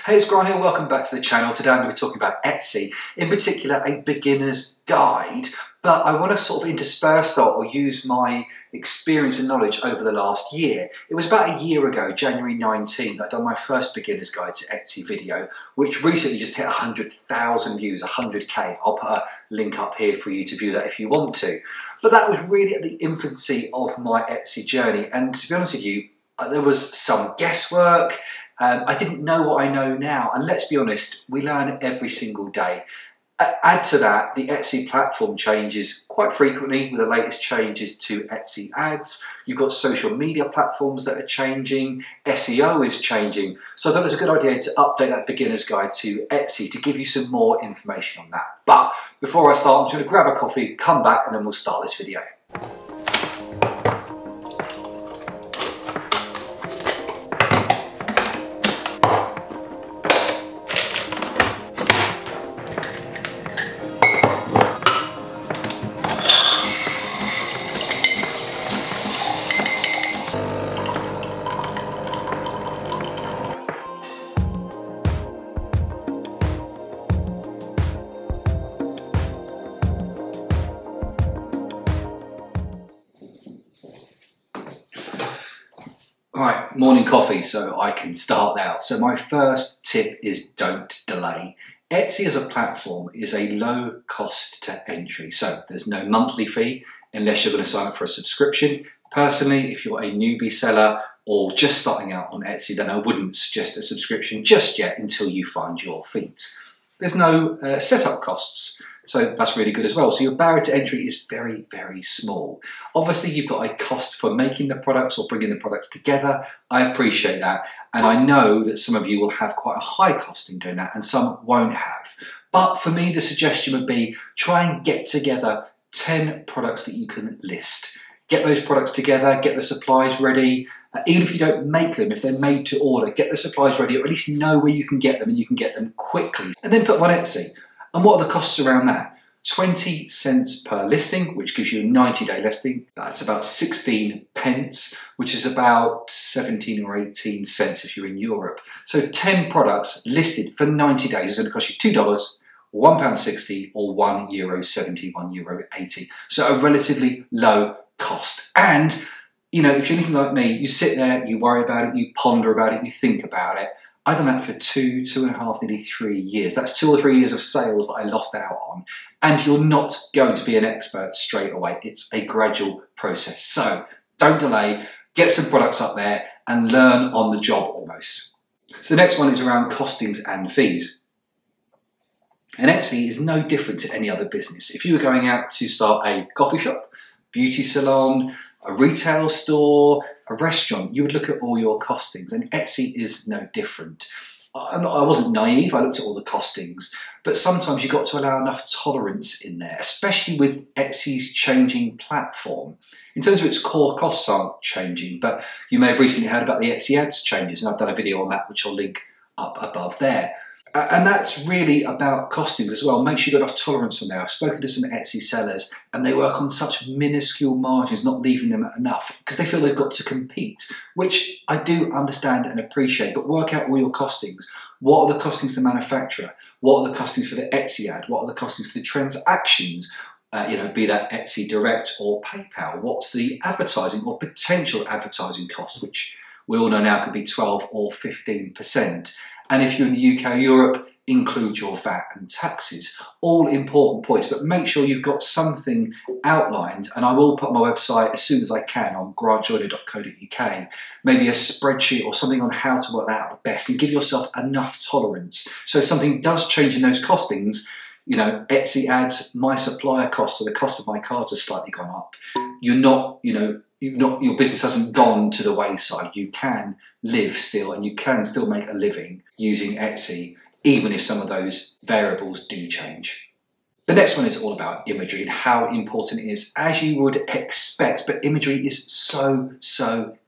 Hey, it's Grant here, welcome back to the channel. Today I'm going to be talking about Etsy, in particular a beginner's guide, but I want to sort of intersperse that or use my experience and knowledge over the last year. It was about a year ago, January 19, that I'd done my first beginner's guide to Etsy video, which recently just hit 100,000 views, 100k. I'll put a link up here for you to view that if you want to. But that was really at the infancy of my Etsy journey, and to be honest with you, there was some guesswork. I didn't know what I know now, and let's be honest, we learn every single day. Add to that, the Etsy platform changes quite frequently with the latest changes to Etsy ads. You've got social media platforms that are changing, SEO is changing. So I thought it was a good idea to update that beginner's guide to Etsy to give you some more information on that. But before I start, I'm just going to grab a coffee, come back, and then we'll start this video. Right, morning coffee, so I can start now. So my first tip is don't delay. Etsy as a platform is a low cost to entry, so there's no monthly fee unless you're going to sign up for a subscription. Personally, if you're a newbie seller or just starting out on Etsy, then I wouldn't suggest a subscription just yet until you find your feet. There's no setup costs, so that's really good as well. So your barrier to entry is very, very small. Obviously, you've got a cost for making the products or bringing the products together. I appreciate that, and I know that some of you will have quite a high cost in doing that, and some won't have. But for me, the suggestion would be try and get together 10 products that you can list. Get those products together, get the supplies ready. Even if you don't make them, if they're made to order, get the supplies ready, or at least know where you can get them and you can get them quickly. And then put them on Etsy. And what are the costs around that? 20 cents per listing, which gives you a 90-day listing. That's about 16 pence, which is about 17 or 18 cents if you're in Europe. So 10 products listed for 90 days is going to cost you $2, £1.60 or €1.70, €1.80. So a relatively low cost. And you know, if you're anything like me, you sit there, you worry about it, you ponder about it, you think about it. I've done that for 2.5, nearly 3 years. That's 2 or 3 years of sales that I lost out on. And you're not going to be an expert straight away. It's a gradual process. So don't delay, get some products up there and learn on the job almost. So the next one is around costings and fees. And Etsy is no different to any other business. If you were going out to start a coffee shop, beauty salon, a retail store, a restaurant, you would look at all your costings, and Etsy is no different. I wasn't naive, I looked at all the costings, but sometimes you've got to allow enough tolerance in there, especially with Etsy's changing platform. In terms of its core costs aren't changing, but you may have recently heard about the Etsy ads changes, and I've done a video on that which I'll link up above there. And that's really about costings as well. Make sure you've got enough tolerance on there. I've spoken to some Etsy sellers and they work on such minuscule margins, not leaving them enough because they feel they've got to compete, which I do understand and appreciate, but work out all your costings. What are the costings to the manufacturer? What are the costings for the Etsy ad? What are the costings for the transactions? Be that Etsy Direct or PayPal. What's the advertising or potential advertising cost, which we all know now could be 12 or 15%. And if you're in the UK or Europe, include your VAT and taxes. All important points, but make sure you've got something outlined. And I will put on my website as soon as I can on grantjoyner.co.uk, maybe a spreadsheet or something on how to work that out best and give yourself enough tolerance. So if something does change in those costings, you know, Etsy ads, my supplier costs, so the cost of my cards has slightly gone up. Your business hasn't gone to the wayside. You can live still and you can still make a living using Etsy, even if some of those variables do change. The next one is all about imagery and how important it is, as you would expect, but imagery is so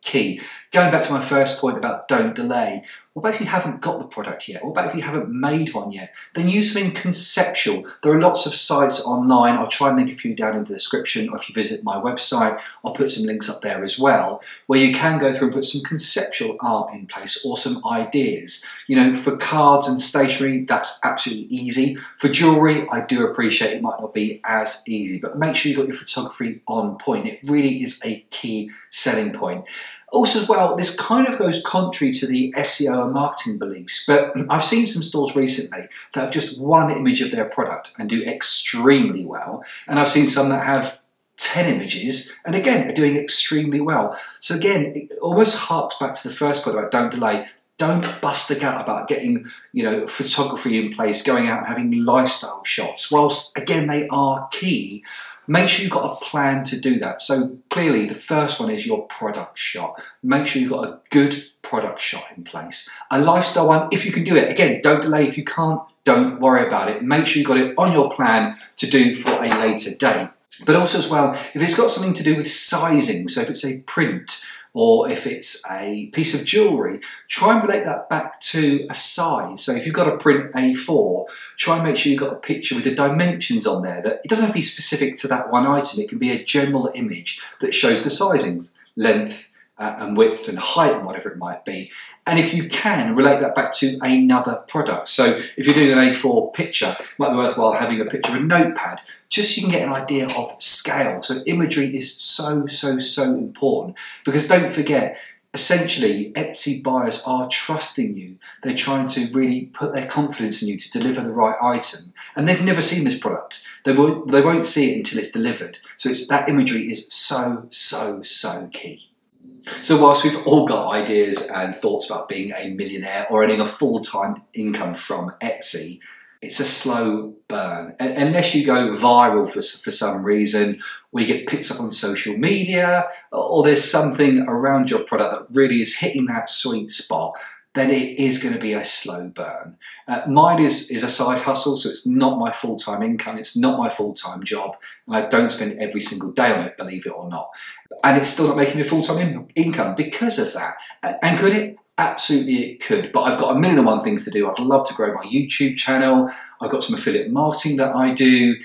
key. Going back to my first point about don't delay, what about if you haven't got the product yet? What about if you haven't made one yet? Then use something conceptual. There are lots of sites online. I'll try and link a few down in the description, or if you visit my website, I'll put some links up there as well, where you can go through and put some conceptual art in place or some ideas. You know, for cards and stationery, that's absolutely easy. For jewellery, I do appreciate it might not be as easy, but make sure you've got your photography on point. It really is a key selling point. Also as well, this kind of goes contrary to the SEO and marketing beliefs, but I've seen some stores recently that have just one image of their product and do extremely well. And I've seen some that have 10 images and again are doing extremely well. So again, it almost harks back to the first point about don't delay. Don't bust the gut about getting, you know, photography in place, going out and having lifestyle shots. Whilst again, they are key, make sure you've got a plan to do that. So clearly the first one is your product shot. Make sure you've got a good product shot in place. A lifestyle one, if you can do it. Again, don't delay. If you can't, don't worry about it. Make sure you've got it on your plan to do for a later date. But also as well, if it's got something to do with sizing, so if it's a print, or if it's a piece of jewellery, try and relate that back to a size. So if you've got a print A4, try and make sure you've got a picture with the dimensions on there. That it doesn't have to be specific to that one item. It can be a general image that shows the sizings, length and width and height and whatever it might be. And if you can, relate that back to another product. So if you're doing an A4 picture, it might be worthwhile having a picture of a notepad, just so you can get an idea of scale. So imagery is so important, because don't forget, essentially Etsy buyers are trusting you. They're trying to really put their confidence in you to deliver the right item. And they've never seen this product. They won't see it until it's delivered. So that imagery is so key. So whilst we've all got ideas and thoughts about being a millionaire or earning a full-time income from Etsy, it's a slow burn. Unless you go viral for some reason, or you get picked up on social media, or there's something around your product that really is hitting that sweet spot, then it is going to be a slow burn. Mine is a side hustle, so it's not my full-time income, it's not my full-time job, and I don't spend every single day on it, believe it or not. And it's still not making me a full-time income because of that. And could it? Absolutely it could, but I've got 1,000,001 things to do. I'd love to grow my YouTube channel. I've got some affiliate marketing that I do,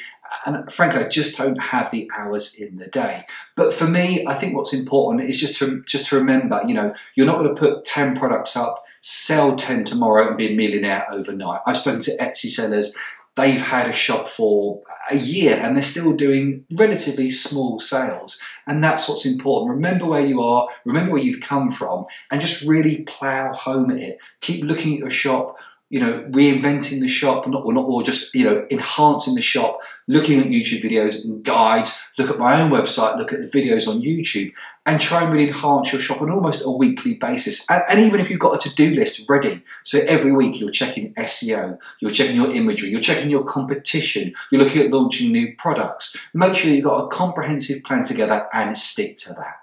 and frankly, I just don't have the hours in the day. But for me, I think what's important is just to remember, you know, you're not going to put 10 products up, sell 10 tomorrow and be a millionaire overnight. I've spoken to Etsy sellers. They've had a shop for a year and they're still doing relatively small sales. And that's what's important. Remember where you are, remember where you've come from, and just really plow home at it. Keep looking at your shop, you know, reinventing the shop, or just, you know, enhancing the shop, looking at YouTube videos and guides, look at my own website, look at the videos on YouTube, and try and really enhance your shop on almost a weekly basis. And even if you've got a to-do list ready, so every week you're checking SEO, you're checking your imagery, you're checking your competition, you're looking at launching new products, make sure you've got a comprehensive plan together and stick to that.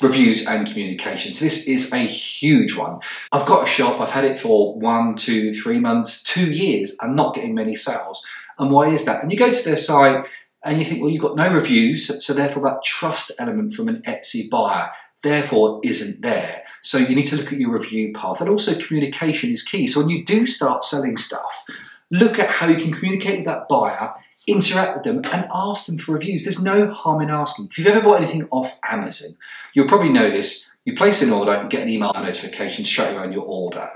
Reviews and communication. So this is a huge one. I've got a shop, I've had it for 1, 2, 3 months, 2 years. I'm not getting many sales. And why is that? And you go to their site and you think, well, you've got no reviews, so therefore that trust element from an Etsy buyer therefore isn't there. So you need to look at your review path. And also communication is key. So when you do start selling stuff, look at how you can communicate with that buyer, interact with them and ask them for reviews. There's no harm in asking. If you've ever bought anything off Amazon, you'll probably know this. You place an order, you get an email notification straight away on your order.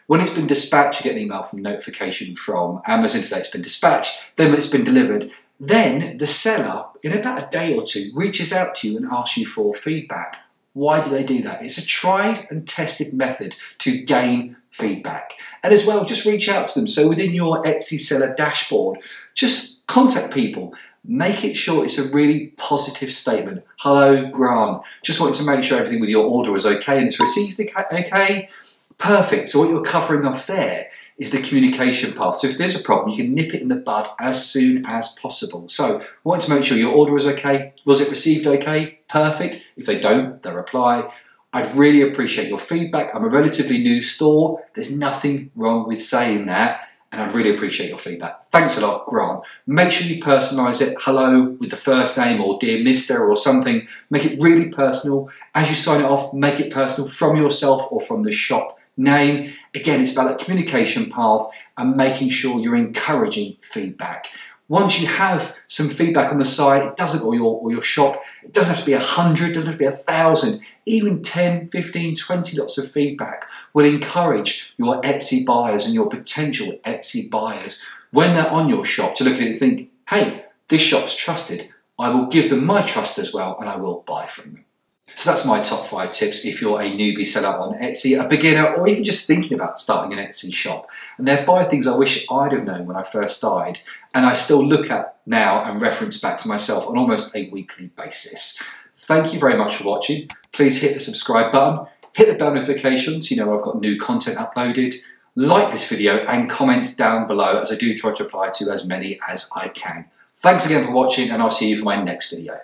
When it's been dispatched, you get an email from notification from Amazon to say it's been dispatched. Then when it's been delivered, then the seller, in about a day or two, reaches out to you and asks you for feedback. Why do they do that? It's a tried and tested method to gain feedback. And as well, just reach out to them. So within your Etsy seller dashboard, just contact people. Make it sure it's a really positive statement. Hello, Grant. Just wanted to make sure everything with your order was okay and it's received okay. Perfect. So what you're covering off there is the communication path. So if there's a problem, you can nip it in the bud as soon as possible. So I want to make sure your order was okay. Was it received okay? Perfect. If they don't, they'll reply. I'd really appreciate your feedback. I'm a relatively new store. There's nothing wrong with saying that. and I really appreciate your feedback. Thanks a lot, Grant. Make sure you personalise it. Hello with the first name, or dear Mr. or something. Make it really personal. As you sign it off, make it personal from yourself or from the shop name. Again, it's about that communication path and making sure you're encouraging feedback. Once you have some feedback on the site, it doesn't, or your shop, it doesn't have to be 100, it doesn't have to be 1,000, even 10, 15, 20 lots of feedback will encourage your Etsy buyers and your potential Etsy buyers when they're on your shop to look at it and think, hey, this shop's trusted. I will give them my trust as well and I will buy from them. So that's my top 5 tips if you're a newbie seller on Etsy, a beginner, or even just thinking about starting an Etsy shop. And they're 5 things I wish I'd have known when I first started, and I still look at now and reference back to myself on almost a weekly basis. Thank you very much for watching. Please hit the subscribe button, hit the bell notification so you know I've got new content uploaded. Like this video and comments down below, as I do try to reply to as many as I can. Thanks again for watching, and I'll see you for my next video.